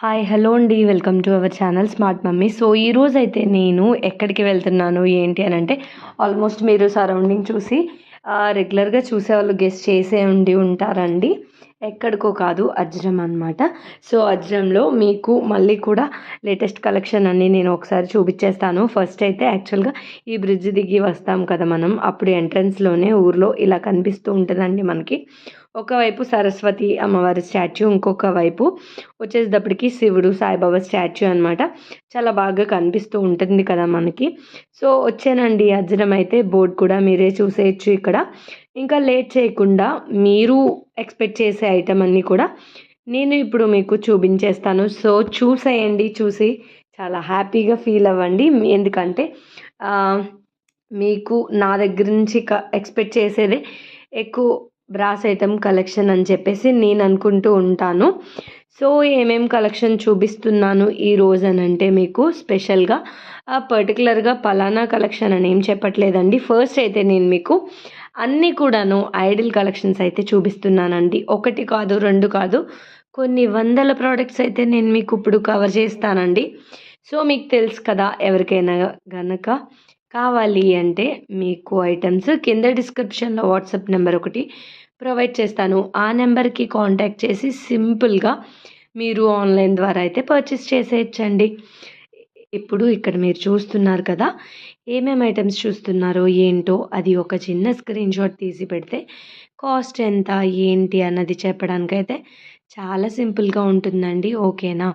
Hi hello అండి. Welcome to our channel smart mummy. So ఈరోజైతే నేను ఎక్కడికి వెళ్తున్నాను ఏంటి అని అంటే ఆల్మోస్ట్ మీరు సరౌండింగ్ చూసి రెగ్యులర్గా చూసేవాళ్ళు గెస్ట్ చేసే ఉంటారండి. ఎక్కడికో కాదు, అజ్రం అనమాట. సో అజ్రంలో మీకు మళ్ళీ కూడా లేటెస్ట్ కలెక్షన్ అన్నీ నేను ఒకసారి చూపించేస్తాను. ఫస్ట్ అయితే యాక్చువల్గా ఈ బ్రిడ్జ్ దిగి వస్తాం కదా మనం, అప్పుడు ఎంట్రన్స్లోనే ఊర్లో ఇలా కనిపిస్తూ ఉంటుందండి మనకి. ఒకవైపు సరస్వతి అమ్మవారి స్టాచ్యూ, ఇంకొక వైపు వచ్చేటప్పటికి శివుడు సాయిబాబా స్టాచ్యూ అనమాట. చాలా బాగా కనిపిస్తూ ఉంటుంది కదా మనకి. సో వచ్చానండి అజ్రం అయితే, బోర్డు కూడా మీరే చూసేయచ్చు ఇక్కడ. ఇంకా లేట్ చేయకుండా మీరు ఎక్స్పెక్ట్ చేసే ఐటమ్ అన్నీ కూడా నేను ఇప్పుడు మీకు చూపించేస్తాను. సో చూసేయండి, చూసి చాలా హ్యాపీగా ఫీల్ అవ్వండి. ఎందుకంటే మీకు నా దగ్గర నుంచి ఎక్స్పెక్ట్ చేసేదే ఎక్కువ బ్రాస్ ఐటమ్ కలెక్షన్ అని చెప్పేసి నేను అనుకుంటూ ఉంటాను. సో ఏమేం కలెక్షన్ చూపిస్తున్నాను ఈరోజు అని అంటే మీకు స్పెషల్గా పర్టికులర్గా పలానా కలెక్షన్ అని ఏం చెప్పట్లేదండి. ఫస్ట్ అయితే నేను మీకు అన్నీ కూడాను ఐడిల్ కలెక్షన్స్ అయితే చూపిస్తున్నానండి. ఒకటి కాదు, రెండు కాదు, కొన్ని వందల ప్రోడక్ట్స్ అయితే నేను మీకు ఇప్పుడు కవర్ చేస్తానండి. సో మీకు తెలుసు కదా, ఎవరికైనా గనక కావాలి అంటే మీకు ఐటమ్స్ కింద డిస్క్రిప్షన్లో వాట్సాప్ నెంబర్ ఒకటి ప్రొవైడ్ చేస్తాను. ఆ నెంబర్కి కాంటాక్ట్ చేసి సింపుల్గా మీరు ఆన్లైన్ ద్వారా అయితే పర్చేస్ చేసేయచ్చండి. ఇప్పుడు ఇక్కడ మీరు చూస్తున్నారు కదా, ఏమేమి ఐటమ్స్ చూస్తున్నారో ఏంటో అది ఒక చిన్న స్క్రీన్ షాట్ తీసి పెడితే కాస్ట్ ఎంత ఏంటి అన్నది చెప్పడానికైతే చాలా సింపుల్గా ఉంటుందండి. ఓకేనా?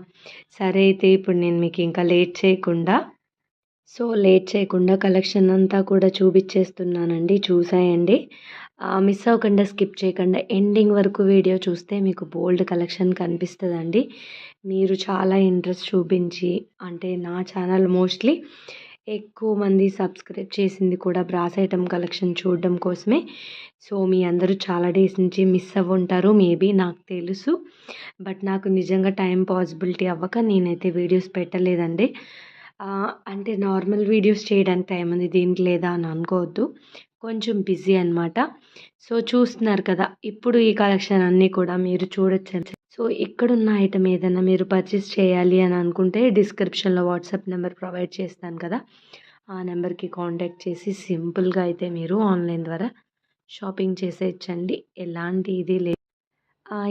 సరే అయితే ఇప్పుడు నేను మీకు ఇంకా లేట్ చేయకుండా కలెక్షన్ అంతా కూడా చూపించేస్తున్నానండి. చూసేయండి, మిస్ అవ్వకుండా, స్కిప్ చేయకుండా ఎండింగ్ వరకు వీడియో చూస్తే మీకు బోల్డ్ కలెక్షన్ కనిపిస్తుందండి. మీరు చాలా ఇంట్రెస్ట్ చూపించి, అంటే నా ఛానల్ మోస్ట్లీ ఎక్కువ మంది సబ్స్క్రైబ్ చేసింది కూడా బ్రాస్ ఐటమ్ కలెక్షన్ చూడడం కోసమే. సో మీ అందరూ చాలా డేస్ నుంచి మిస్ అవ్వుంటారు మేబీ, నాకు తెలుసు. బట్ నాకు నిజంగా టైం పాసిబిలిటీ అవ్వక నేనైతే వీడియోస్ పెట్టలేదండి. అంటే నార్మల్ వీడియోస్ చేయడానికి టైం ఉంది, దీనికి లేదా అని అనుకోవద్దు, కొంచెం బిజీ అనమాట. సో చూస్తున్నారు కదా, ఇప్పుడు ఈ కలెక్షన్ అన్నీ కూడా మీరు చూడొచ్చు. సో ఇక్కడున్న ఐటమ్ ఏదైనా మీరు పర్చేస్ చేయాలి అని అనుకుంటే డిస్క్రిప్షన్లో వాట్సాప్ నెంబర్ ప్రొవైడ్ చేస్తాను కదా, ఆ నెంబర్కి కాంటాక్ట్ చేసి సింపుల్గా అయితే మీరు ఆన్లైన్ ద్వారా షాపింగ్ చేసేయచ్చండి. ఎలాంటి ఇది లేదు.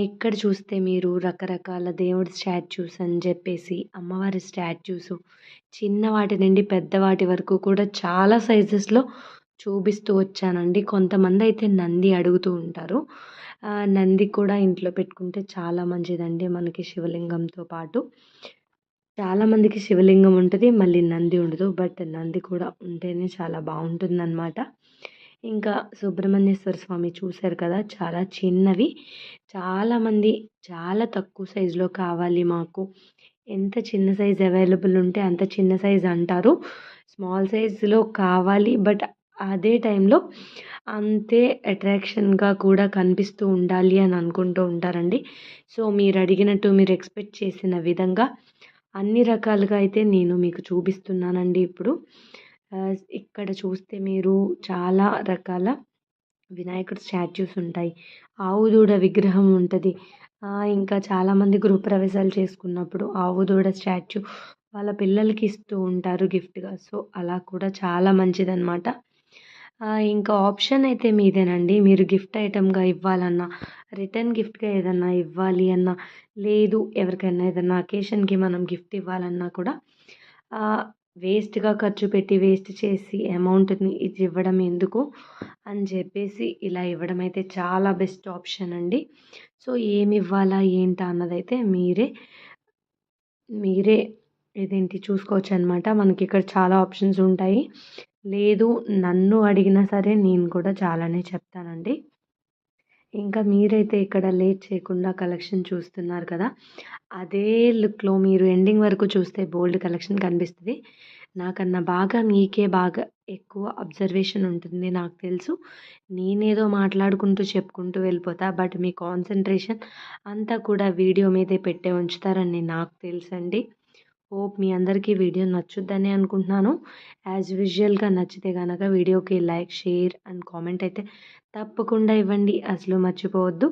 ఇక్కడ చూస్తే మీరు రకరకాల దేవుడి స్టాచ్యూస్ అని చెప్పేసి, అమ్మవారి స్టాచ్యూస్, చిన్నవాటి నుండి పెద్దవాటి వరకు కూడా చాలా సైజెస్లో చూపిస్తూ వచ్చానండి. కొంతమంది అయితే నంది అడుగుతూ ఉంటారు. నంది కూడా ఇంట్లో పెట్టుకుంటే చాలా మంచిదండి మనకి శివలింగంతో పాటు. చాలామందికి శివలింగం ఉంటుంది, మళ్ళీ నంది ఉండదు. బట్ నంది కూడా ఉంటేనే చాలా బాగుంటుందన్నమాట. ఇంకా సుబ్రహ్మణ్యేశ్వర స్వామి చూశారు కదా, చాలా చిన్నవి. చాలామంది చాలా తక్కువ సైజులో కావాలి మాకు, ఎంత చిన్న సైజ్ అవైలబుల్ ఉంటే అంత చిన్న సైజ్ అంటారు. స్మాల్ సైజులో కావాలి, బట్ అదే టైంలో అంతే అట్రాక్షన్గా కూడా కనిపిస్తూ ఉండాలి అని అనుకుంటూ ఉంటారండి. సో మీరు అడిగినట్టు, మీరు ఎక్స్పెక్ట్ చేసిన విధంగా అన్ని రకాలుగా అయితే నేను మీకు చూపిస్తున్నానండి ఇప్పుడు. ఇక్కడ చూస్తే మీరు చాలా రకాల వినాయకుడి స్టాచ్యూస్ ఉంటాయి, ఆవు దూడ విగ్రహం ఉంటుంది. ఇంకా చాలామంది గృహప్రవేశాలు చేసుకున్నప్పుడు ఆవు దూడ స్టాచ్యూ వాళ్ళ పిల్లలకి ఇస్తూ ఉంటారు గిఫ్ట్గా. సో అలా కూడా చాలా మంచిదన్నమాట. ఇంకా ఆప్షన్ అయితే మీదేనండి. మీరు గిఫ్ట్ ఐటమ్గా ఇవ్వాలన్నా, రిటర్న్ గిఫ్ట్గా ఏదన్నా ఇవ్వాలి అన్నా, లేదు ఎవరికైనా ఏదన్నా అకేషన్కి మనం గిఫ్ట్ ఇవ్వాలన్నా కూడా వేస్ట్గా ఖర్చు పెట్టి వేస్ట్ చేసి అమౌంట్ని ఇది ఇవ్వడం ఎందుకు అని చెప్పేసి ఇలా ఇవ్వడం అయితే చాలా బెస్ట్ ఆప్షన్ అండి. సో ఏమి ఇవ్వాలా ఏంటా అన్నదైతే మీరే ఇదేంటి చూసుకోవచ్చు అనమాట. మనకి ఇక్కడ చాలా ఆప్షన్స్ ఉంటాయి. లేదు నన్ను అడిగినా సరే నేను కూడా చాలానే చెప్తానండి. ఇంకా మీరైతే ఇక్కడ లేట్ చేయకుండా కలెక్షన్ చూస్తున్నారు కదా, అదే లుక్లో మీరు ఎండింగ్ వరకు చూస్తే బోల్డ్ కలెక్షన్ కనిపిస్తుంది. నాకన్నా బాగా మీకే బాగా ఎక్కువ అబ్జర్వేషన్ ఉంటుంది నాకు తెలుసు. నేనేదో మాట్లాడుకుంటూ చెప్పుకుంటూ వెళ్ళిపోతా, బట్ మీ కాన్సన్ట్రేషన్ అంతా కూడా వీడియో మీదే పెట్టే ఉంచుతారని నాకు తెలుసండి. హోప్ మీ అందరికీ వీడియో నచ్చుద్దని అనుకుంటున్నాను. యాజ్ యూజువల్గా నచ్చితే కనుక వీడియోకి లైక్, షేర్ అండ్ కామెంట్ అయితే తప్పకుండా ఇవ్వండి, అసలు మర్చిపోవద్దు.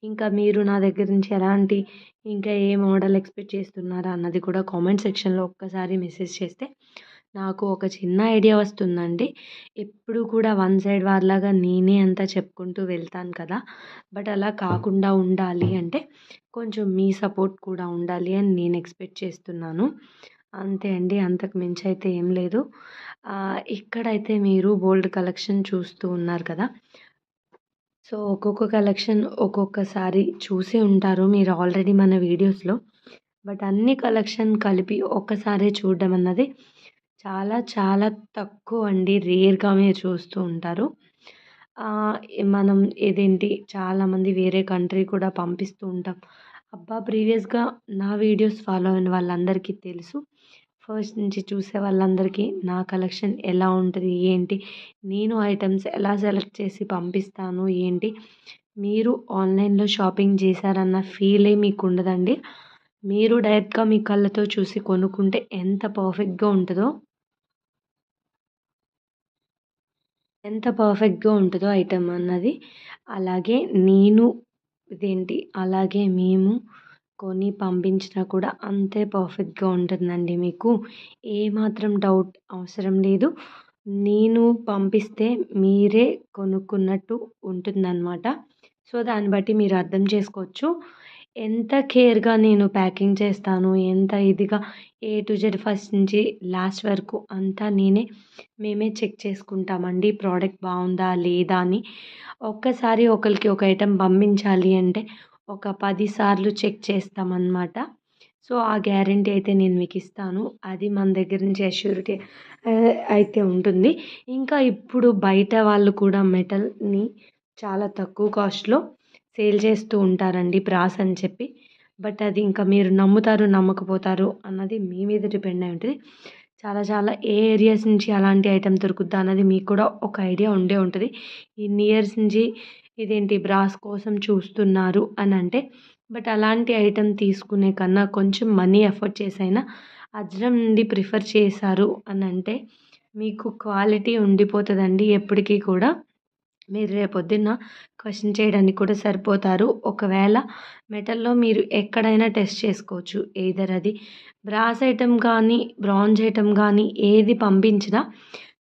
ఇంకా మీరు నా దగ్గర నుంచి ఎలాంటి ఇంకా ఏ మోడల్ ఎక్స్‌పెక్ట్ చేస్తున్నారా అన్నది కూడా కామెంట్ సెక్షన్‌లో ఒక్కసారి మెసేజ్ చేస్తే నాకు ఒక చిన్న ఐడియా వస్తుందండి. ఎప్పుడు కూడా వన్ సైడ్ వార్‌లాగా నేనే అంతా చెప్పుకుంటూ వెళ్తాను కదా! బట్ అలా కాకుండా ఉండాలి అంటే కొంచెం మీ సపోర్ట్ కూడా ఉండాలి అని నేను ఎక్స్‌పెక్ట్ చేస్తున్నాను. అంతే అండి. అంతకు మించి అయితే ఏం లేదు. ఇక్కడైతే మీరు బోల్డ్ కలెక్షన్ చూస్తూ ఉన్నారు కదా! సో, ఒక్కొక్క కలెక్షన్ ఒక్కొక్కసారి చూసే ఉంటారు మీరు ఆల్రెడీ మన వీడియోస్‌లో. బట్ అన్ని కలెక్షన్ కలిపి ఒక్కసారే చూడడం అన్నది చాలా చాలా తక్కువండి. రేర్‌గా మీరు చూస్తూ ఉంటారు. ఆహ్, మనం ఇదేంటి చాలామంది వేరే కంట్రీ కూడా పంపిస్తూ ఉంటాం. అబ్బా! ప్రీవియస్‌గా నా వీడియోస్ ఫాలో అయిన వాళ్ళందరికీ తెలుసు. ఫస్ట్ నుంచి చూసే వాళ్ళందరికీ నా కలెక్షన్ ఎలా ఉంటది? ఏంటి? నేను ఐటెమ్స్ ఎలా సెలెక్ట్ చేసి పంపిస్తాను? ఏంటి? మీరు ఆన్‌లైన్‌లో షాపింగ్ చేశారన్న ఫీలే మీకుండదండి. మీరు డైరెక్ట్‌గా మీ కళ్ళతో చూసి కొనుక్కుంటే ఎంత పర్ఫెక్ట్‌గా ఉంటదో ఐటెమ్ అన్నది. అలాగే నేను అలాగే మేము కొని పంపించినా కూడా అంతే పర్ఫెక్ట్‌గా ఉంటుందండి మీకు. ఏమాత్రం డౌట్ అవసరం లేదు. నేను పంపిస్తే మీరే కొనుక్కున్నట్టు ఉంటుందనమాట. సో, దాన్ని బట్టి మీరు అర్థం చేసుకోవచ్చు. ఎంత కేర్‌గా నేను ప్యాకింగ్ చేస్తాను, ఎంత ఇదిగా ఏ టు జెడ్ ఫస్ట్ నుంచి లాస్ట్ వరకు అంతా మేమే చెక్ చేసుకుంటామండి. ప్రోడక్ట్ బావుందా? లేదా? అని. ఒక్కసారి ఒకళ్ళకి ఒక ఐటెమ్ పంపించాలి అంటే ఒక 10 సార్లు చెక్ చేస్తామనమాట. సో, ఆ గ్యారంటీ అయితే నేను మీకిస్తాను. అది మన దగ్గర నుంచి అష్యూరిటీ అయితే ఉంటుంది. ఇంకా ఇప్పుడు బయట వాళ్ళు కూడా మెటల్‌ని చాలా తక్కువ కాస్ట్‌లో సేల్ చేస్తూ ఉంటారండి బ్రాస్ అని చెప్పి. బట్ అది ఇంకా మీరు నమ్ముతారు, నమ్మకపోతారు అన్నది మీ మీద డిపెండ్ అయి ఉంటది. చాలా చాలా ఏ ఏరియాస్ నుంచి అలాంటి ఐటెమ్ దొరుకుద్దా అన్నది మీకు కూడా ఒక ఐడియా ఉండే ఉంటది. ఇన్ని ఇయర్స్ నుంచి బ్రాస్ కోసం చూస్తున్నారు అనంటే బట్ అలాంటి ఐటెమ్ తీసుకునే కన్నా కొంచెం మనీ ఎఫర్ట్ చేసైనా అజ్రం నుండి ప్రిఫర్ చేశారు అనంటే మీకు క్వాలిటీ ఉండిపోతదండి ఎప్పటికి కూడా. మీరు రేపొద్దున్న క్వెషన్ చేయడానికి కూడా సరిపోతారు. ఒకవేళ మెటల్‌లో మీరు ఎక్కడైనా టెస్ట్ చేసుకోవచ్చు. ఎయిదర్ అది బ్రాస్ ఐటెమ్ కానీ, బ్రాంజ్ ఐటెమ్ గానీ ఏది పంపించినా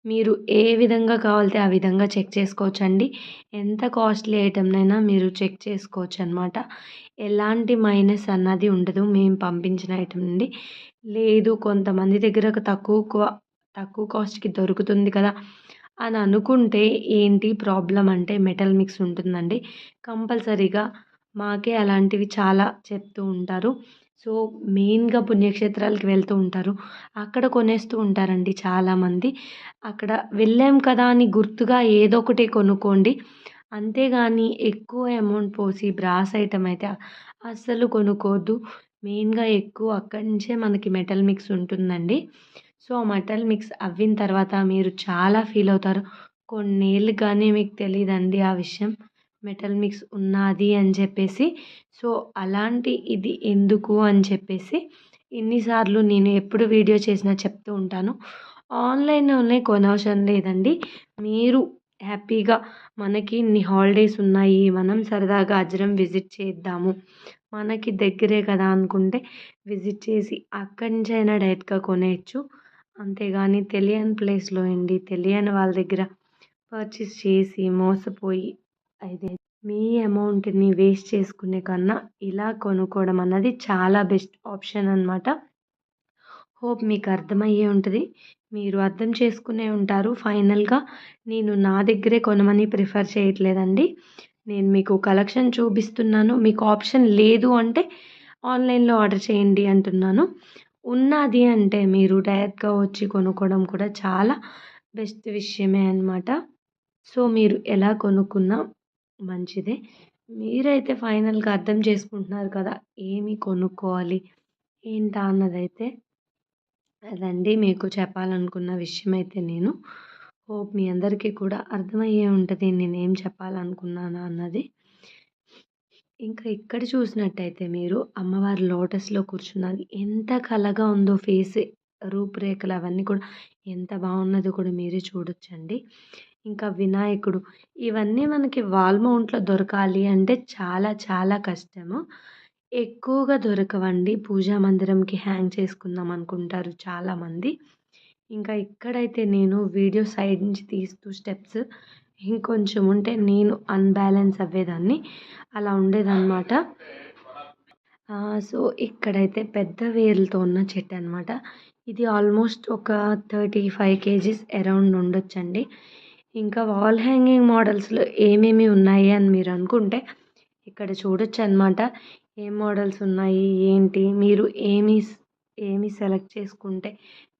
మీరు ఏ విధంగా కావాలితే ఆ విధంగా చెక్ చేసుకోవచ్చండి. ఎంత కాస్ట్‌లీ ఐటెమ్‌నైనా మీరు చెక్ చేసుకోవచ్చనమాట. ఎలాంటి మైనస్ అన్నది ఉండదు మేము పంపించిన ఐటెమ్ నుండి. లేదు కొంతమంది దగ్గర తక్కువ కాస్ట్‌కి దొరుకుతుంది కదా! అని అనుకుంటే ఏంటి ప్రాబ్లమ్ అంటే మెటల్ మిక్స్ ఉంటుందండి. కంపల్సరీగా మాకే అలాంటివి చాలా చెప్తూ ఉంటారు. సో, మెయిన్‌గా పుణ్యక్షేత్రాలకి వెళ్తూ ఉంటారు. అక్కడ కొనేస్తూ ఉంటారండి చాలామంది. అక్కడ వెళ్ళాం కదా అని గుర్తుగా ఏదో ఒకటి కొనుక్కోండి. అంతేగాని ఎక్కువ అమౌంట్ పోసి బ్రాస్ ఐటెమ్ అయితే అస్సలు కొనుక్కోవద్దు. మెయిన్‌గా ఎక్కువ అక్కడి నుంచే మనకి మెటల్ మిక్స్ ఉంటుందండి. సో, మెటల్ మిక్స్ అవ్విన తర్వాత మీరు చాలా ఫీల్ అవుతారు. కొన్నేళ్ళు గానీ మీకు తెలీదండి ఆ విషయం. మెటల్ మిక్స్ ఉన్నాది అని చెప్పేసి. సో, అలాంటి ఇది ఎందుకు అని చెప్పేసి ఇన్ని సార్లు నేను ఎప్పుడు వీడియో చేసినా చెప్తూ ఉంటాను. ఆన్‌లైన్‌లోనే కొనవసరం లేదండి. మీరు హ్యాపీగా మనకి ఇన్ని హాలిడేస్ ఉన్నాయి. మనం సరదాగా అజ్రం విజిట్ చేద్దాము. మనకి దగ్గరే కదా అనుకుంటే విజిట్ చేసి అక్కడి నుంచైనా డైరెక్ట్‌గా కొనేయొచ్చు. అంతేగాని తెలియని ప్లేస్‌లో ఉండి, తెలియని వాళ్ళ దగ్గర పర్చేస్ చేసి మోసపోయి అయితే మీ అమౌంట్‌ని వేస్ట్ చేసుకునే కన్నా ఇలా కొనుక్కోవడం అన్నది చాలా బెస్ట్ ఆప్షన్ అనమాట. హోప్ మీకు అర్థమయ్యే ఉంటది. మీరు అర్థం చేసుకునే ఉంటారు. ఫైనల్‌గా నేను నా దగ్గరే కొనమని ప్రిఫర్ చేయట్లేదండి. నేను మీకు కలెక్షన్ చూపిస్తున్నాను. మీకు ఆప్షన్ లేదు అంటే ఆన్‌లైన్‌లో ఆర్డర్ చేయండి అంటున్నాను. ఉన్నాది అంటే మీరు డైరెక్ట్‌గా వచ్చి కొనుక్కోవడం కూడా చాలా బెస్ట్ విషయమే అనమాట. సో, మీరు ఎలా కొనుక్కున్నా మంచిదే. మీరైతే ఫైనల్‌గా అర్థం చేసుకుంటున్నారు కదా! ఏమి కొనుక్కోవాలి, ఏంటా అన్నదైతే. అదండి మీకు చెప్పాలనుకున్న విషయమైతే నేను. హోప్ మీ అందరికీ కూడా అర్థమయ్యే ఉంటది నేనేం చెప్పాలనుకున్నాను అన్నది. ఇంకా ఇక్కడ చూసినట్టయితే మీరు అమ్మవారు లోటస్‌లో కూర్చున్నది ఎంత కళగా ఉందో ఫేస్ రూపురేఖలు అవన్నీ కూడా ఎంత బాగున్నదో కూడా మీరే చూడొచ్చండి. ఇంకా వినాయకుడు ఇవన్నీ మనకి వాల్ మౌంట్‌లో దొరకాలి అంటే చాలా చాలా కష్టము. ఎక్కువగా దొరకవండి. పూజా మందిరంకి హ్యాంగ్ చేసుకుందాం అనుకుంటారు చాలామంది. ఇంకా ఇక్కడైతే నేను వీడియో సైడ్ నుంచి తీస్తూ స్టెప్స్ ఇంకొంచెం ఉంటే నేను అన్‌బ్యాలెన్స్ అవ్వేదాన్ని. అలా ఉండేదనమాట. సో, ఇక్కడైతే పెద్ద వేర్లతో ఉన్న చెట్టనమాట. ఇది ఆల్మోస్ట్ ఒక 35 కేజీస్ అరౌండ్ ఉండొచ్చండి. ఇంకా వాల్ హ్యాంగింగ్ మోడల్స్‌లో ఏమేమి ఉన్నాయి అని మీరనుకుంటే ఇక్కడ చూడొచ్చనమాట. ఏం మోడల్స్ ఉన్నాయి, ఏంటి, మీరు ఏమి సెలెక్ట్ చేసుకుంటే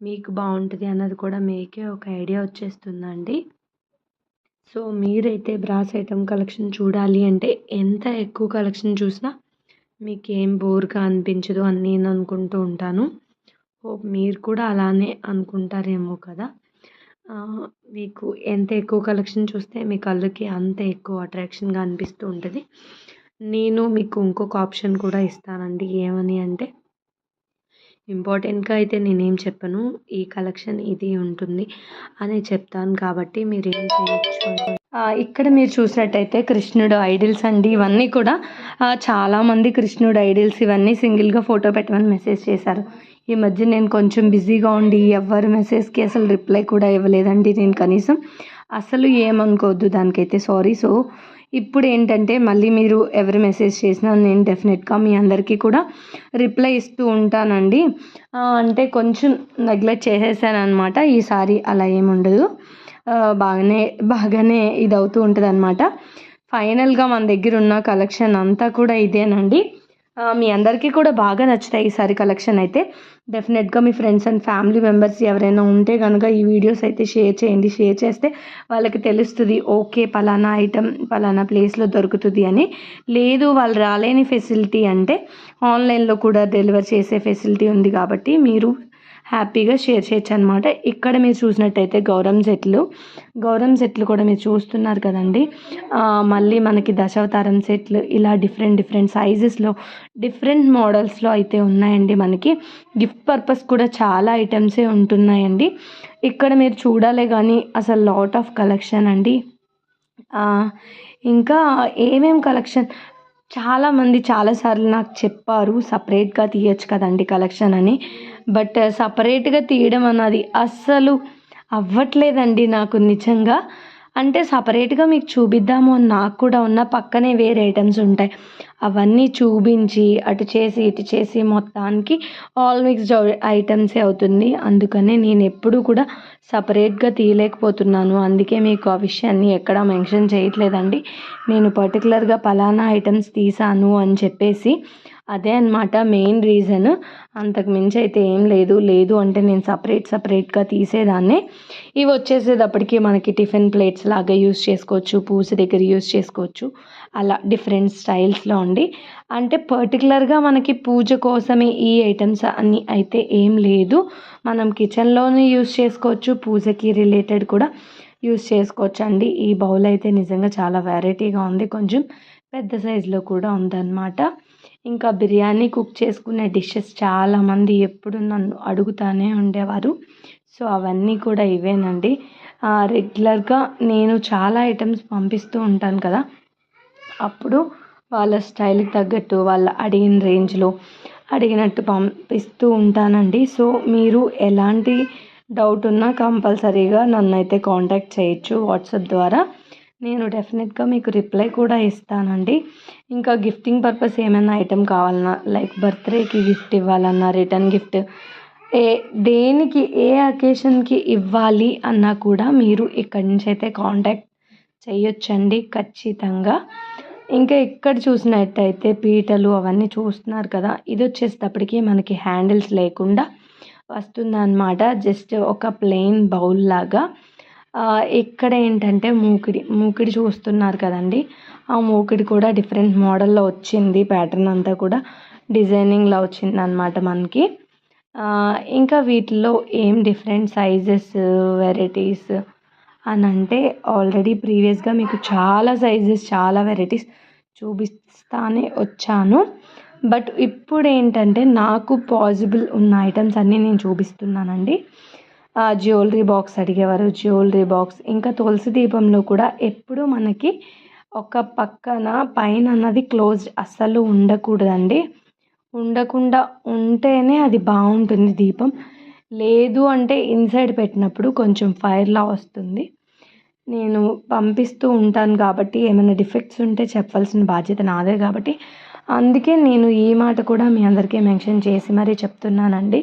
మీకు బావుంటది అన్నది కూడా మీకే ఒక ఐడియా వచ్చేస్తుందండి. సో, మీరైతే బ్రాస్ ఐటెమ్ కలెక్షన్ చూడాలి అంటే ఎంత ఎక్కువ కలెక్షన్ చూసినా మీకేం బోర్‌గా అనిపించదు అని నేను అనుకుంటూ ఉంటాను. హోప్ మీరు కూడా అలానే అనుకుంటారేమో కదా! మీకు ఎంత ఎక్కువ కలెక్షన్ చూస్తే మీ కళ్ళకి అంత ఎక్కువ అట్రాక్షన్‌గా అనిపిస్తూ ఉంటది. నేను మీకు ఇంకొక ఆప్షన్ కూడా ఇస్తానండి. ఏమని అంటే ఇంపార్టెంట్‌గా అయితే నేనేం చెప్పను. ఈ కలెక్షన్ ఇది ఉంటుంది అని చెప్తాను కాబట్టి మీరేం చేయొచ్చు అంటే ఇక్కడ మీరు చూసినట్టయితే కృష్ణుడు ఐడిల్స్ అండి. ఇవన్నీ కూడా చాలామంది కృష్ణుడు ఐడిల్స్ ఇవన్నీ సింగిల్‌గా ఫోటో పెట్టమని మెసేజ్ చేశారు. ఈ మధ్య నేను కొంచెం బిజీగా ఉండి ఎవ్వరి మెసేజ్‌కి అసలు రిప్లై కూడా ఇవ్వలేదండి నేను కనీసం. అసలు ఏమనుకోవద్దు దానికైతే సారీ. సో, ఇప్పుడేంటంటే మళ్ళీ మీరు ఎవరు మెసేజ్ చేసినా నేను డెఫినెట్‌గా మీ అందరికీ కూడా రిప్లై ఇస్తూ ఉంటానండి. అంటే కొంచెం నెగ్లెక్ట్ చేసేసాననమాట. ఈసారి అలా ఏముండదు. బాగానే ఇదవుతూ ఉంటదనమాట. ఫైనల్‌గా మన దగ్గరున్న కలెక్షన్ అంతా కూడా ఇదేనండి. మీ అందరికీ కూడా బాగా నచ్చుతాయి ఈసారి కలెక్షన్ అయితే. డెఫినెట్‌గా మీ ఫ్రెండ్స్ అండ్ ఫ్యామిలీ మెంబర్స్ ఎవరైనా ఉంటే గనుక ఈ వీడియోస్ అయితే షేర్ చేయండి. షేర్ చేస్తే వాళ్ళకి తెలుస్తది. ఓకే. పలానా ఐటెం పలానా ప్లేస్‌లో దొరుకుతది అని. లేదు వాళ్ళు రాలేని ఫెసిలిటీ అంటే ఆన్‌లైన్‌లో కూడా డెలివర్ చేసే ఫెసిలిటీ ఉంది కాబట్టి మీరు హ్యాపీగా షేర్ చేయొచ్చనమాట. ఇక్కడ మీరు చూసినట్టయితే గౌరమ్మ సెట్లు కూడా మీరు చూస్తున్నారు కదండీ! మళ్ళీ మనకి దశావతారం సెట్లు ఇలా డిఫరెంట్ సైజెస్‌లో డిఫరెంట్ మోడల్స్‌లో అయితే ఉన్నాయండి మనకి. గిఫ్ట్ పర్పస్ కూడా చాలా ఐటెమ్సే ఉంటున్నాయండి. ఇక్కడ మీరు చూడాలే గానీ అసలు లాట్ ఆఫ్ కలెక్షన్ అండి. ఇంకా ఏమేం కలెక్షన్ చాలామంది చాలా సార్లు నాకు చెప్పారు. సపరేట్‌గా తీయొచ్చు కదండీ కలెక్షన్ అని. బట్ సపరేట్‌గా తీయడం అన్నది అస్సలు అవ్వట్లేదండి నాకు నిజంగా. అంటే సపరేట్‌గా మీకు చూపిద్దాము అని నాకు కూడా ఉన్న పక్కనే వేరే ఐటెమ్స్ ఉంటాయి. అవన్నీ చూపించి అటు చేసి ఇటు చేసి మొత్తానికి ఆల్ మిక్స్డ్ ఐటెమ్సే అవుతుంది. అందుకనే నేను ఎప్పుడూ కూడా సపరేట్‌గా తీయలేకపోతున్నాను. అందుకే మీకు ఆ విషయాన్ని ఎక్కడా మెన్షన్ చేయట్లేదండి. నేను పర్టిక్యులర్‌గా పలానా ఐటెమ్స్ తీశాను అని చెప్పేసి. అదే అనమాట మెయిన్ రీజన్. అంతకు మించి అయితే ఏం లేదు. లేదు అంటే నేను సపరేట్‌గా తీసేదాన్నే. ఇవి వచ్చేసేటప్పటికి మనకి టిఫిన్ ప్లేట్స్ లాగా యూజ్ చేసుకోవచ్చు. పూజ దగ్గర యూజ్ చేసుకోవచ్చు. అలా డిఫరెంట్ స్టైల్స్‌లో అండి. అంటే పర్టిక్యులర్‌గా మనకి పూజ కోసమే ఈ ఐటెమ్స్ అని అయితే ఏం లేదు. మనం కిచెన్‌లోనే యూజ్ చేసుకోవచ్చు. పూజకి రిలేటెడ్ కూడా యూజ్ చేసుకోవచ్చండి. ఈ బౌల్ అయితే నిజంగా చాలా వెరైటీగా ఉంది. కొంచెం పెద్ద సైజులో కూడా ఉందన్నమాట. ఇంకా బిర్యానీ కుక్ చేసుకునే డిషెస్ చాలామంది ఎప్పుడు నన్ను అడుగుతానే ఉండేవారు. సో, అవన్నీ కూడా ఇవేనండి. రెగ్యులర్‌గా నేను చాలా ఐటెమ్స్ పంపిస్తూ ఉంటాను కదా! అప్పుడు వాళ్ళ స్టైల్‌కి తగ్గట్టు వాళ్ళు అడిగిన రేంజ్‌లో అడిగినట్టు పంపిస్తూ ఉంటానండి. సో, మీరు ఎలాంటి డౌట్ ఉన్నా కంపల్సరీగా నన్నైతే కాంటాక్ట్ చేయొచ్చు వాట్సాప్ ద్వారా. నేను డెఫినెట్‌గా మీకు రిప్లై కూడా ఇస్తానండి. ఇంకా గిఫ్టింగ్ పర్పస్ ఏమైనా ఐటెమ్ కావాలన్నా లైక్ బర్త్‌డేకి గిఫ్ట్ ఇవ్వాలన్నా, రిటర్న్ గిఫ్ట్ ఏ దేనికి ఏ అకేషన్‌కి ఇవ్వాలి అన్నా కూడా మీరు ఇక్కడి నుంచి అయితే కాంటాక్ట్ చేయొచ్చండి ఖచ్చితంగా. ఇంకా ఇక్కడ చూసినట్టయితే పీటలు అవన్నీ చూస్తున్నారు కదా! ఇదొచ్చేసేటప్పటికి మనకి హ్యాండిల్స్ లేకుండా వస్తుందనమాట. జస్ట్ ఒక ప్లెయిన్ బౌల్ లాగా. ఇక్కడ ఏంటంటే మూకిడి చూస్తున్నారు కదండీ! ఆ మూకిడి కూడా డిఫరెంట్ మోడల్‌లో వచ్చింది. ప్యాటర్న్ అంతా కూడా డిజైనింగ్‌లా వచ్చిందనమాట మనకి. ఇంకా వీటిలో ఏం డిఫరెంట్ సైజెస్, వెరైటీస్ అనంటే ఆల్రెడీ ప్రీవియస్‌గా మీకు చాలా సైజెస్, చాలా వెరైటీస్ చూపిస్తానే వచ్చాను. బట్ ఇప్పుడేంటంటే నాకు పాసిబుల్ ఉన్న ఐటెమ్స్ అన్నీ నేను చూపిస్తున్నానండి. జ్యువెలరీ బాక్స్ అడిగేవారు. జ్యువెలరీ బాక్స్ ఇంకా తులసి దీపంలో కూడా ఎప్పుడూ మనకి ఒక పక్కన పైన అన్నది క్లోజ్డ్ అస్సలు ఉండకూడదండి. ఉండకుండా ఉంటేనే అది బాగుంటుంది దీపం. లేదు అంటే ఇన్సైడ్ పెట్టినప్పుడు కొంచెం ఫైర్లా వస్తుంది. నేను పంపిస్తూ ఉంటాను కాబట్టి ఏమైనా డిఫెక్ట్స్ ఉంటే చెప్పాల్సిన బాధ్యత నాదే కాబట్టి అందుకే నేను ఈ మాట కూడా మీ అందరికీ మెన్షన్ చేసి మరీ చెప్తున్నానండి.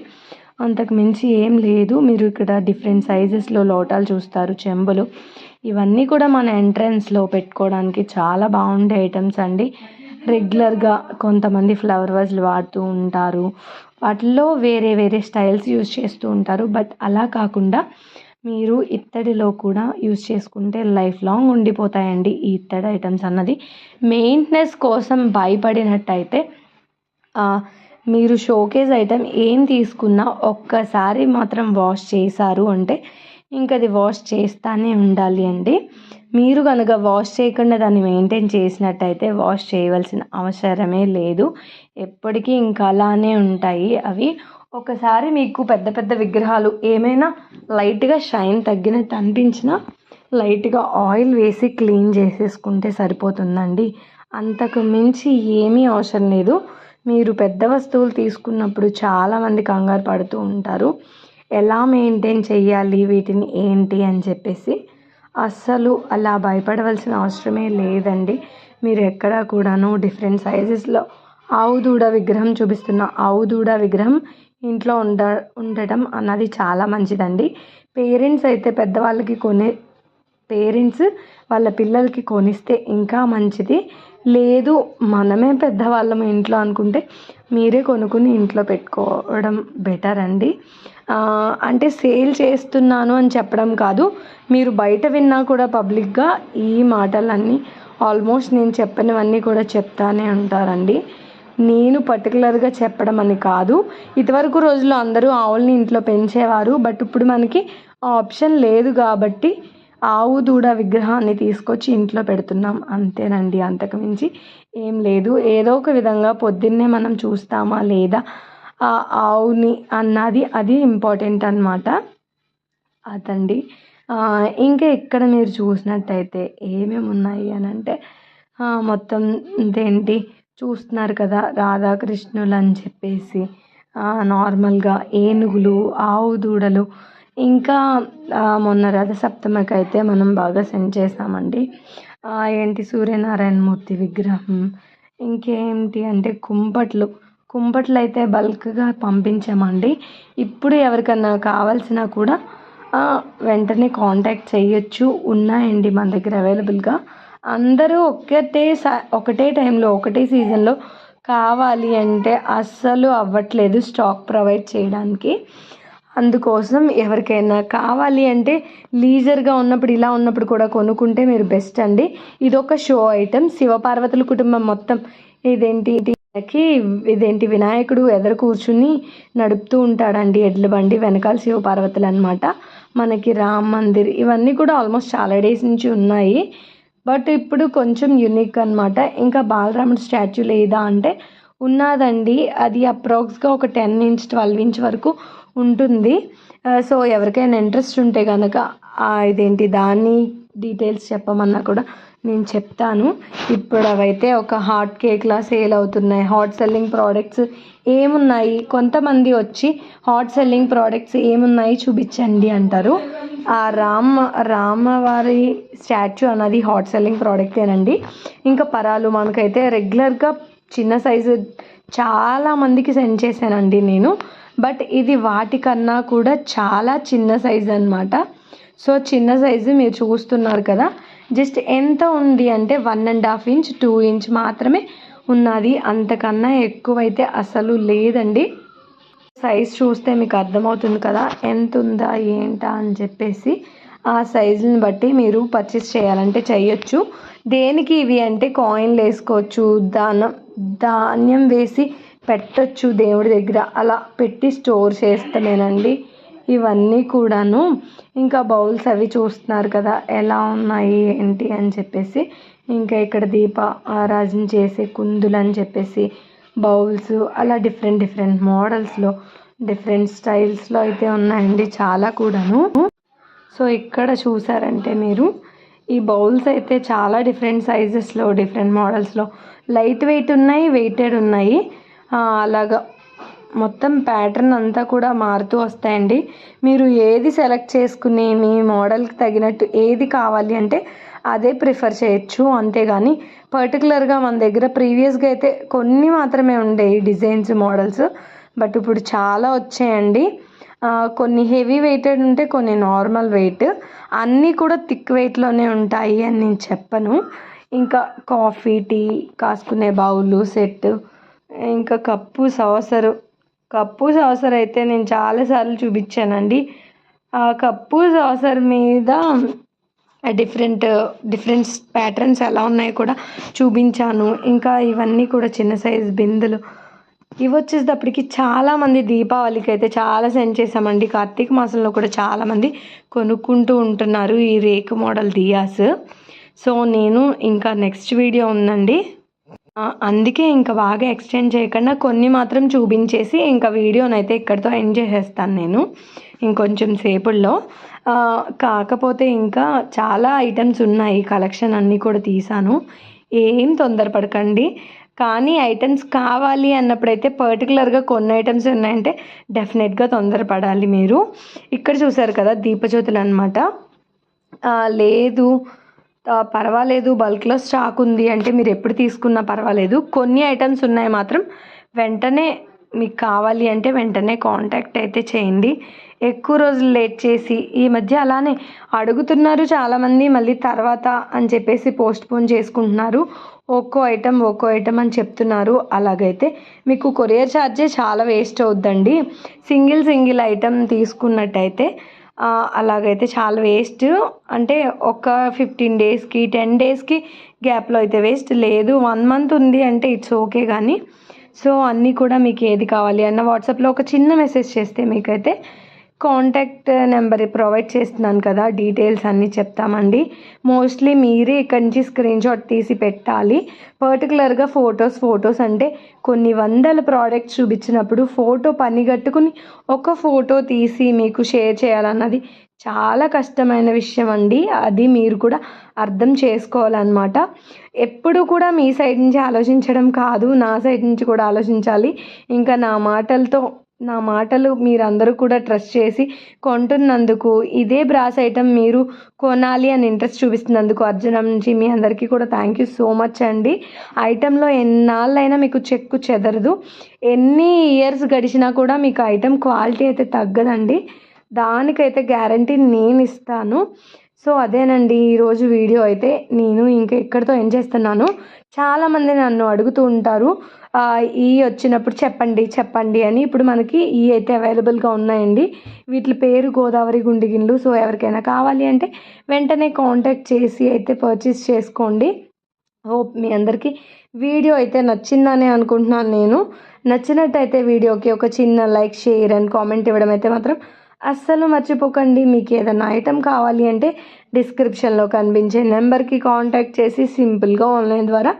అంతకు మించి ఏం లేదు. మీరు ఇక్కడ డిఫరెంట్ సైజెస్లో లోటాలు చూస్తారు, చెంబులు. ఇవన్నీ కూడా మన ఎంట్రన్స్లో పెట్టుకోవడానికి చాలా బాగుండే ఐటమ్స్ అండి. రెగ్యులర్గా కొంతమంది ఫ్లవర్ వాజ్లు వాడుతూ ఉంటారు, వాటిల్లో వేరే వేరే స్టైల్స్ యూజ్ చేస్తూ ఉంటారు. బట్ అలా కాకుండా మీరు ఇత్తడిలో కూడా యూజ్ చేసుకుంటే లైఫ్ లాంగ్ ఉండిపోతాయండి ఈ ఇత్తడి ఐటమ్స్ అన్నది. మెయింటెనెన్స్ కోసం భయపడినట్టయితే మీరు షోకేజ్ ఐటమ్ ఏం తీసుకున్నా ఒక్కసారి మాత్రం వాష్ చేశారు అంటే ఇంక అది వాష్ చేస్తూనే ఉండాలి అండి. మీరు కనుక వాష్ చేయకుండా దాన్ని మెయింటైన్ చేసినట్టయితే వాష్ చేయవలసిన అవసరమే లేదు. ఎప్పటికీ ఇంకా అలానే ఉంటాయి అవి. ఒకసారి మీకు పెద్ద పెద్ద విగ్రహాలు ఏమైనా లైట్గా షైన్ తగ్గినట్టు అనిపించినా లైట్గా ఆయిల్ వేసి క్లీన్ చేసేసుకుంటే సరిపోతుందండి. అంతకు మించి ఏమీ అవసరం లేదు. మీరు పెద్ద వస్తువులు తీసుకున్నప్పుడు చాలామంది కంగారు పడుతూ ఉంటారు, ఎలా మెయింటైన్ చేయాలి వీటిని ఏంటి అని చెప్పేసి. అస్సలు అలా భయపడవలసిన అవసరమే లేదండి. మీరు ఎక్కడా కూడాను డిఫరెంట్ సైజెస్లో ఆవు దూడ విగ్రహం చూపిస్తున్న ఆవు దూడ విగ్రహం ఇంట్లో ఉండటం అన్నది చాలా మంచిదండి. పేరెంట్స్ అయితే పెద్దవాళ్ళకి పేరెంట్స్ వాళ్ళ పిల్లలకి కొనిస్తే ఇంకా మంచిది. లేదు మనమే పెద్దవాళ్ళము ఇంట్లో అనుకుంటే మీరే కొనుక్కుని ఇంట్లో పెట్టుకోవడం బెటర్ అండి. అంటే సేల్ చేస్తున్నాను అని చెప్పడం కాదు, మీరు బయట విన్నా కూడా పబ్లిక్గా ఈ మాటలన్నీ ఆల్మోస్ట్ నేను చెప్పినవన్నీ కూడా చెప్తానే ఉంటారండి. నేను పర్టికులర్గా చెప్పడం అని కాదు. ఇదివరకు రోజుల్లో అందరూ ఆవుల్ని ఇంట్లో పెంచేవారు, బట్ ఇప్పుడు మనకి ఆప్షన్ లేదు కాబట్టి ఆవు దూడ విగ్రహాన్ని తీసుకొచ్చి ఇంట్లో పెడుతున్నాం అంతేనండి. అంతకుమించి ఏం లేదు. ఏదో ఒక విధంగా పొద్దున్నే మనం చూస్తామా లేదా ఆ ఆవుని అన్నది అది ఇంపార్టెంట్ అన్నమాట. అదండి. ఇంకా ఇక్కడ మీరు చూసినట్టయితే ఏమేమి ఉన్నాయి అని అంటే మొత్తం ఇదేంటి చూస్తున్నారు కదా, రాధాకృష్ణులు అని చెప్పేసి నార్మల్గా ఏనుగులు, ఆవు దూడలు, ఇంకా మొన్న రథసప్తమికి అయితే మనం బాగా సెండ్ చేసామండి. ఏంటి సూర్యనారాయణమూర్తి విగ్రహం, ఇంకేంటి అంటే కుంపట్లు అయితే బల్క్గా పంపించామండి. ఇప్పుడు ఎవరికన్నా కావాల్సినా కూడా వెంటనే కాంటాక్ట్ చేయొచ్చు, ఉన్నాయండి మన దగ్గర అవైలబుల్గా. అందరూ ఒకటే టైంలో ఒకటే సీజన్లో కావాలి అంటే అస్సలు అవ్వట్లేదు స్టాక్ ప్రొవైడ్ చేయడానికి. అందుకోసం ఎవరికైనా కావాలి అంటే లీజర్గా ఉన్నప్పుడు ఇలా ఉన్నప్పుడు కూడా కొనుక్కుంటే మీరు బెస్ట్ అండి. ఇదొక షో ఐటమ్. శివపార్వతుల కుటుంబం మొత్తం ఇదేంటి వినాయకుడు ఎదురు కూర్చుని నడుపుతూ ఉంటాడండి ఎడ్ల బండి, వెనకాల శివపార్వతులు అనమాట. మనకి రామ్ మందిర్ ఇవన్నీ కూడా ఆల్మోస్ట్ చాలా డేస్ నుంచి ఉన్నాయి, బట్ ఇప్పుడు కొంచెం యూనిక్ అనమాట. ఇంకా బాలరాముడు స్టాచ్యూ లేదా అంటే ఉన్నదండి. అది అప్రాక్స్గా ఒక 10 ఇంచ్ 12 ఇంచ్ వరకు ఉంటుంది. సో ఎవరికైనా ఇంట్రెస్ట్ ఉంటే కనుక దాన్ని డీటెయిల్స్ చెప్పమన్నా కూడా నేను చెప్తాను. ఇప్పుడు అవైతే ఒక హాట్ కేక్లా సేల్ అవుతున్నాయి. హాట్ సెల్లింగ్ ప్రోడక్ట్స్ ఏమున్నాయి, కొంతమంది వచ్చి హాట్ సెల్లింగ్ ప్రోడక్ట్స్ ఏమున్నాయి చూపించండి అంటారు. ఆ రామవారి స్టాచ్యూ అన్నది హాట్ సెల్లింగ్ ప్రోడక్టేనండి. ఇంకా పరాలు మనకైతే రెగ్యులర్గా చిన్న సైజు చాలామందికి సెండ్ చేశానండి నేను, బట్ ఇది వాటికన్నా కూడా చాలా చిన్న సైజు అనమాట. సో చిన్న సైజు మీరు చూస్తున్నారు కదా, జస్ట్ ఎంత ఉంది అంటే 1.5 ఇంచ్ 2 ఇంచ్ మాత్రమే ఉన్నది, అంతకన్నా ఎక్కువైతే అసలు లేదండి. సైజ్ చూస్తే మీకు అర్థమవుతుంది కదా ఎంత ఉందా ఏంటా అని చెప్పేసి. ఆ సైజుని బట్టి మీరు పర్చేస్ చేయాలంటే చేయొచ్చు. దేనికి ఇవి అంటే కాయిన్లు వేసుకోవచ్చు, ధాన్యం వేసి పెట్టచ్చు దేవుడి దగ్గర, అలా పెట్టి స్టోర్ చేస్తామేనండి ఇవన్నీ కూడాను. ఇంకా బౌల్స్ అవి చూస్తున్నారు కదా ఎలా ఉన్నాయి ఏంటి అని చెప్పేసి. ఇంకా ఇక్కడ దీప ఆరాధన చేసే కుందులు అని చెప్పేసి బౌల్స్, అలా డిఫరెంట్ మోడల్స్లో డిఫరెంట్ స్టైల్స్లో అయితే ఉన్నాయండి చాలా కూడాను. సో ఇక్కడ చూసారంటే మీరు ఈ బౌల్స్ అయితే చాలా డిఫరెంట్ సైజెస్లో డిఫరెంట్ మోడల్స్లో లైట్ వెయిట్ ఉన్నాయి, వెయిటెడ్ ఉన్నాయి. అలాగా మొత్తం ప్యాటర్న్ అంతా కూడా మారుతూ వస్తాయండి. మీరు ఏది సెలెక్ట్ చేసుకుని మీ మోడల్కి తగినట్టు ఏది కావాలి అంటే అదే ప్రిఫర్ చేయొచ్చు. అంతేగాని పర్టికులర్గా మన దగ్గర ప్రీవియస్గా అయితే కొన్ని మాత్రమే ఉండేవి డిజైన్స్, మోడల్స్. బట్ ఇప్పుడు చాలా వచ్చాయండి. కొన్ని హెవీ వెయిటెడ్ ఉంటే, కొన్ని నార్మల్ వెయిట్, అన్నీ కూడా థిక్ వెయిట్లోనే ఉంటాయి అని నేను చెప్పను. ఇంకా కాఫీ, టీ కాసుకునే బౌలు సెట్, ఇంకా కప్పు సాసర్ అయితే నేను చాలాసార్లు చూపించానండి. ఆ కప్పు సాసర్ మీద డిఫరెంట్ ప్యాటర్న్స్ ఎలా ఉన్నాయో కూడా చూపించాను. ఇంకా ఇవన్నీ కూడా చిన్న సైజ్ బిందెలు, ఇవి వచ్చేటప్పటికి చాలామంది దీపావళికి అయితే చాలా సెండ్ చేసామండి. కార్తీక మాసంలో కూడా చాలామంది కొనుక్కుంటూ ఉంటున్నారు ఈ రేకు మోడల్ దియాస్. సో నేను ఇంకా నెక్స్ట్ వీడియో ఉందండి, అందుకే ఇంకా బాగా ఎక్స్టెండ్ చేయకుండా కొన్ని మాత్రం చూపించేసి ఇంకా వీడియోనైతే ఇక్కడితో ఎండ్ చేసేస్తాను నేను ఇంకొంచెం సేపుల్లో. కాకపోతే ఇంకా చాలా ఐటమ్స్ ఉన్నాయి, కలెక్షన్ అన్నీ కూడా తీసాను. ఏం తొందరపడకండి, కానీ ఐటమ్స్ కావాలి అన్నప్పుడైతే పర్టికులర్గా కొన్ని ఐటమ్స్ ఉన్నాయంటే డెఫినెట్గా తొందరపడాలి మీరు. ఇక్కడ చూసారు కదా దీపజ్యోతులు అనమాట. లేదు పర్వాలేదు బల్క్లో స్టాక్ ఉంది అంటే మీరు ఎప్పుడు తీసుకున్నా పర్వాలేదు. కొన్ని ఐటమ్స్ ఉన్నాయి మాత్రం వెంటనే మీకు కావాలి అంటే వెంటనే కాంటాక్ట్ అయితే చేయండి. ఎక్కువ రోజులు లేట్ చేసి, ఈ మధ్య అలానే అడుగుతున్నారు చాలామంది, మళ్ళీ తర్వాత అని చెప్పేసి పోస్ట్పోన్ చేసుకుంటున్నారు. ఒక్కో ఐటమ్ అని చెప్తున్నారు. అలాగైతే మీకు కొరియర్ ఛార్జే చాలా వేస్ట్ అవుద్దండి. సింగిల్ ఐటమ్ తీసుకున్నట్టయితే అలాగైతే చాలా వేస్ట్. అంటే ఒక 15 డేస్కి 10 డేస్కి గ్యాప్లో అయితే వేస్ట్. లేదు 1 మంత్ ఉంది అంటే ఇట్స్ ఓకే. కానీ సో అన్నీ కూడా మీకు ఏది కావాలి అన్న వాట్సాప్లో ఒక చిన్న మెసేజ్ చేస్తే మీకైతే కాంటాక్ట్ నెంబర్ ప్రొవైడ్ చేస్తున్నాను కదా, డీటెయిల్స్ అన్నీ చెప్తామండి. మోస్ట్లీ మీరే ఇక్కడి నుంచి స్క్రీన్ షాట్ తీసి పెట్టాలి. పర్టికులర్గా ఫొటోస్ అంటే కొన్ని వందల ప్రోడక్ట్స్ చూపించినప్పుడు ఫోటో పని కట్టుకుని ఒక ఫోటో తీసి మీకు షేర్ చేయాలన్నది చాలా కష్టమైన విషయం అండి. అది మీరు కూడా అర్థం చేసుకోవాలన్నమాట. ఎప్పుడు కూడా మీ సైడ్ నుంచి ఆలోచించడం కాదు, నా సైడ్ నుంచి కూడా ఆలోచించాలి. ఇంకా నా మాటలు మీరందరూ కూడా ట్రస్ట్ చేసి కొంటున్నందుకు, ఇదే బ్రాస్ ఐటమ్ మీరు కొనాలి అని ఇంట్రెస్ట్ చూపిస్తున్నందుకు అర్జున నుంచి మీ అందరికీ కూడా థ్యాంక్ యూ సో మచ్ అండి. ఐటెంలో ఎన్నాళ్ళైనా మీకు చెక్కు చెదరదు, ఎన్ని ఇయర్స్ గడిచినా కూడా మీకు ఐటెం క్వాలిటీ అయితే తగ్గదండి. దానికైతే గ్యారంటీ నేను ఇస్తాను. సో అదేనండి ఈరోజు వీడియో అయితే నేను ఇంకా ఇక్కడితో ఎండ్ చేస్తున్నాను. చాలామంది నన్ను అడుగుతూ ఉంటారు ఈ వచ్చినప్పుడు చెప్పండి అని. ఇప్పుడు మనకి ఈ అయితే అవైలబుల్గా ఉన్నాయండి. వీటి పేరు గోదావరి గుండి గిన్నెలు. సో ఎవరికైనా కావాలి అంటే వెంటనే కాంటాక్ట్ చేసి అయితే పర్చేస్ చేసుకోండి. హోప్ మీ అందరికీ వీడియో అయితే నచ్చిందని అనుకుంటున్నాను నేను. నచ్చినట్టయితే వీడియోకి ఒక చిన్న లైక్, షేర్ అండ్ కామెంట్ ఇవ్వడం అయితే మాత్రం అస్సలు మర్చిపోకండి. మీకు ఏదైనా ఐటెం కావాలి అంటే డిస్క్రిప్షన్లో కనిపించే నెంబర్కి కాంటాక్ట్ చేసి సింపుల్గా ఆన్లైన్ ద్వారా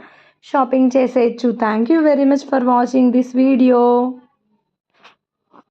షాపింగ్ చేసేయచ్చు. Thank you very much for watching this video.